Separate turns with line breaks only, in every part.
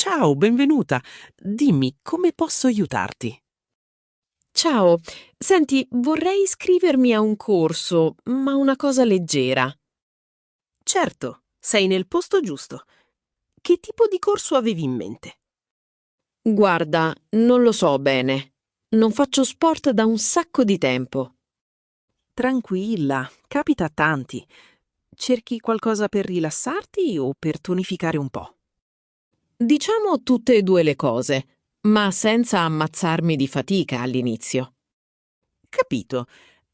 Ciao, benvenuta. Dimmi, come posso aiutarti?
Ciao, senti, vorrei iscrivermi a un corso, ma una cosa leggera.
Certo, sei nel posto giusto. Che tipo di corso avevi in mente?
Guarda, non lo so bene. Non faccio sport da un sacco di tempo.
Tranquilla, capita a tanti. Cerchi qualcosa per rilassarti o per tonificare un po'?
Diciamo tutte e due le cose, ma senza ammazzarmi di fatica all'inizio.
Capito.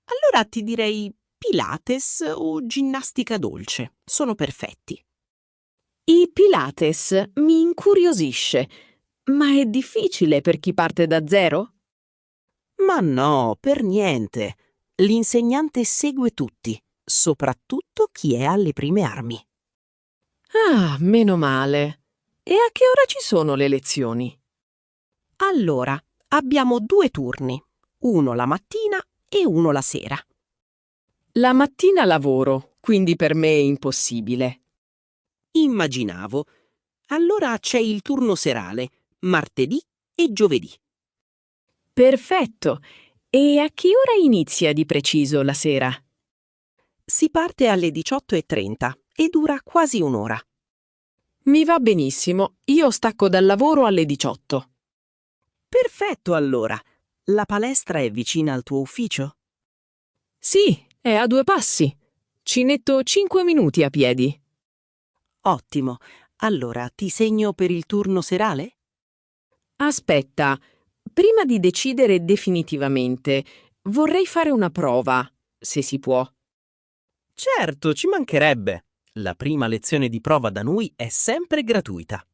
Allora ti direi Pilates o ginnastica dolce. Sono perfetti.
I Pilates mi incuriosisce, ma è difficile per chi parte da zero?
Ma no, per niente. L'insegnante segue tutti, soprattutto chi è alle prime armi.
Ah, meno male. E a che ora ci sono le lezioni?
Allora, abbiamo due turni, uno la mattina e uno la sera.
La mattina lavoro, quindi per me è impossibile.
Immaginavo. Allora c'è il turno serale, martedì e giovedì.
Perfetto. E a che ora inizia di preciso la sera?
Si parte alle 18:30 e dura quasi un'ora.
Mi va benissimo. Io stacco dal lavoro alle 18.
Perfetto allora. La palestra è vicina al tuo ufficio?
Sì, è a due passi. Ci metto 5 minuti a piedi.
Ottimo. Allora ti segno per il turno serale?
Aspetta, prima di decidere definitivamente, vorrei fare una prova, se si può.
Certo, ci mancherebbe. La prima lezione di prova da noi è sempre gratuita.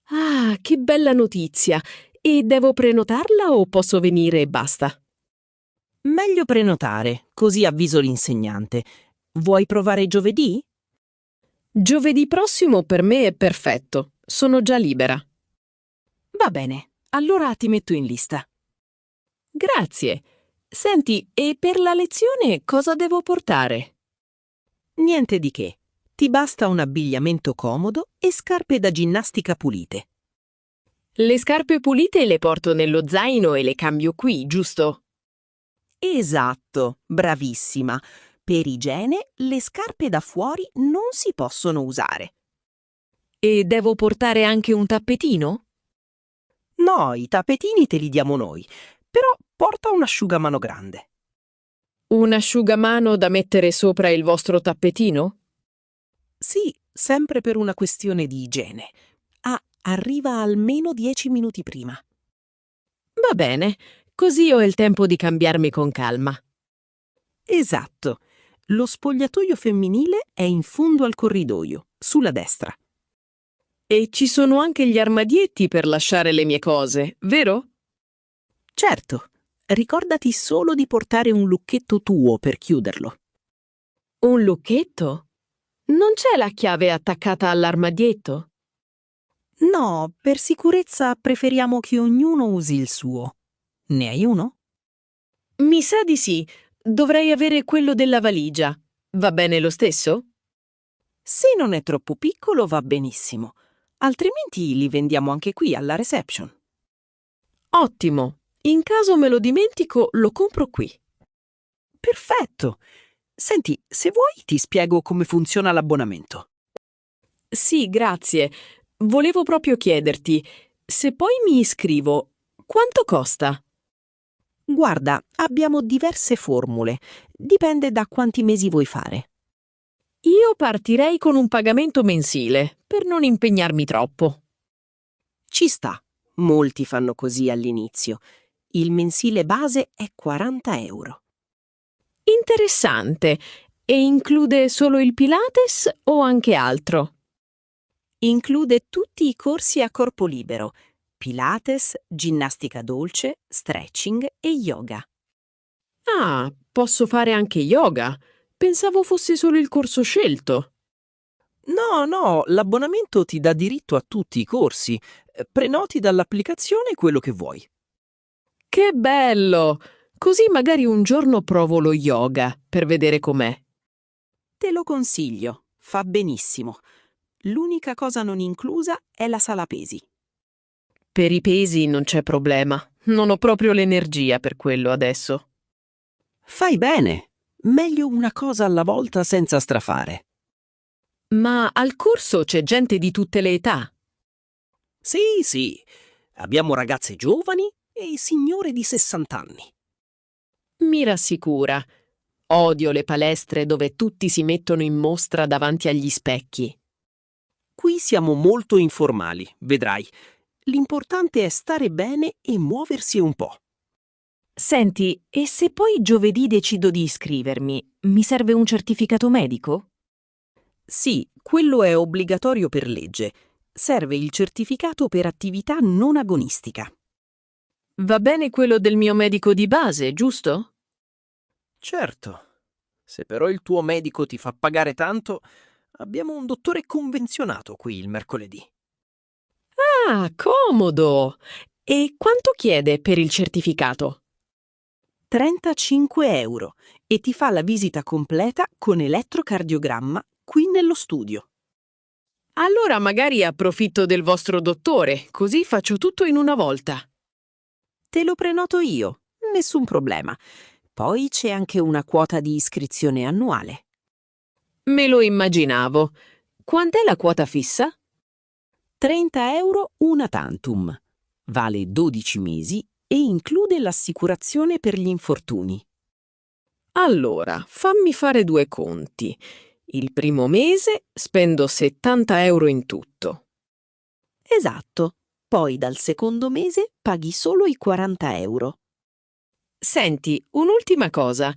Ah, che bella notizia! E devo prenotarla o posso venire e basta?
Meglio prenotare, così avviso l'insegnante. Vuoi provare giovedì?
Giovedì prossimo per me è perfetto. Sono già libera.
Va bene, allora ti metto in lista.
Grazie. Senti, e per la lezione cosa devo portare?
Niente di che. Ti basta un abbigliamento comodo e scarpe da ginnastica pulite.
Le scarpe pulite le porto nello zaino e le cambio qui, giusto?
Esatto, bravissima. Per igiene, le scarpe da fuori non si possono usare.
E devo portare anche un tappetino?
No, i tappetini te li diamo noi, però porta un asciugamano grande.
Un asciugamano da mettere sopra il vostro tappetino?
Sì, sempre per una questione di igiene. Ah, arriva almeno 10 minuti prima.
Va bene, così ho il tempo di cambiarmi con calma.
Esatto. Lo spogliatoio femminile è in fondo al corridoio, sulla destra.
E ci sono anche gli armadietti per lasciare le mie cose, vero?
Certo, ricordati solo di portare un lucchetto tuo per chiuderlo.
Un lucchetto? Non c'è la chiave attaccata all'armadietto?
No, per sicurezza preferiamo che ognuno usi il suo. Ne hai uno?
Mi sa di sì. Dovrei avere quello della valigia. Va bene lo stesso?
Se non è troppo piccolo va benissimo, altrimenti li vendiamo anche qui alla reception.
Ottimo. In caso me lo dimentico, lo compro qui.
Perfetto! Senti, se vuoi ti spiego come funziona l'abbonamento.
Sì, grazie. Volevo proprio chiederti, se poi mi iscrivo, quanto costa?
Guarda, abbiamo diverse formule, dipende da quanti mesi vuoi fare.
Io partirei con un pagamento mensile, per non impegnarmi troppo.
Ci sta, molti fanno così all'inizio. Il mensile base è 40 euro.
Interessante. E include solo il Pilates o anche altro?
Include tutti i corsi a corpo libero, Pilates, ginnastica dolce, stretching e yoga.
Ah, posso fare anche yoga. Pensavo fosse solo il corso scelto.
No, no, l'abbonamento ti dà diritto a tutti i corsi. Prenoti dall'applicazione quello che vuoi.
Che bello! Così magari un giorno provo lo yoga per vedere com'è.
Te lo consiglio, fa benissimo. L'unica cosa non inclusa è la sala pesi.
Per i pesi non c'è problema. Non ho proprio l'energia per quello adesso.
Fai bene. Meglio una cosa alla volta senza strafare.
Ma al corso c'è gente di tutte le età.
Sì, sì. Abbiamo ragazze giovani e signore di 60 anni.
Mi rassicura. Odio le palestre dove tutti si mettono in mostra davanti agli specchi.
Qui siamo molto informali, vedrai. L'importante è stare bene e muoversi un po'.
Senti, e se poi giovedì decido di iscrivermi, mi serve un certificato medico? Sì, quello è obbligatorio per legge. Serve il certificato per attività non agonistica.
Va bene quello del mio medico di base, giusto?
Certo. Se però il tuo medico ti fa pagare tanto, abbiamo un dottore convenzionato qui il mercoledì.
Ah, comodo! E quanto chiede per il certificato?
35 euro e ti fa la visita completa con elettrocardiogramma qui nello studio.
Allora magari approfitto del vostro dottore, così faccio tutto in una volta.
Te lo prenoto io, nessun problema. Poi c'è anche una quota di iscrizione annuale.
Me lo immaginavo. Quant'è la quota fissa?
30 euro una tantum. Vale 12 mesi e include l'assicurazione per gli infortuni.
Allora, fammi fare due conti. Il primo mese spendo 70 euro in tutto.
Esatto. Poi dal secondo mese paghi solo i 40 euro.
Senti, un'ultima cosa.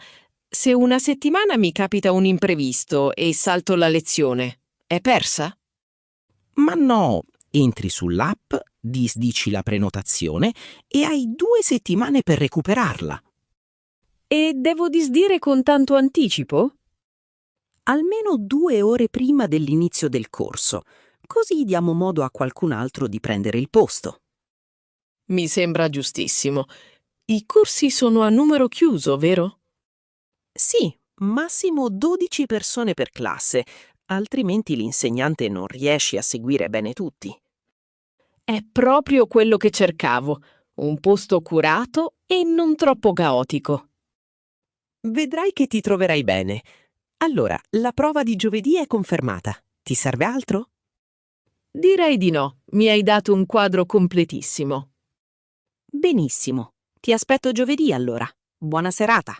Se una settimana mi capita un imprevisto e salto la lezione, è persa?
Ma no, entri sull'app, disdici la prenotazione e hai 2 settimane per recuperarla.
E devo disdire con tanto anticipo?
Almeno 2 ore prima dell'inizio del corso, così diamo modo a qualcun altro di prendere il posto.
Mi sembra giustissimo. I corsi sono a numero chiuso, vero?
Sì, massimo 12 persone per classe, altrimenti l'insegnante non riesce a seguire bene tutti.
È proprio quello che cercavo. Un posto curato e non troppo caotico.
Vedrai che ti troverai bene. Allora, la prova di giovedì è confermata. Ti serve altro?
Direi di no. Mi hai dato un quadro completissimo.
Benissimo. Ti aspetto giovedì allora. Buona serata.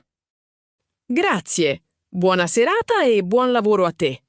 Grazie. Buona serata e buon lavoro a te.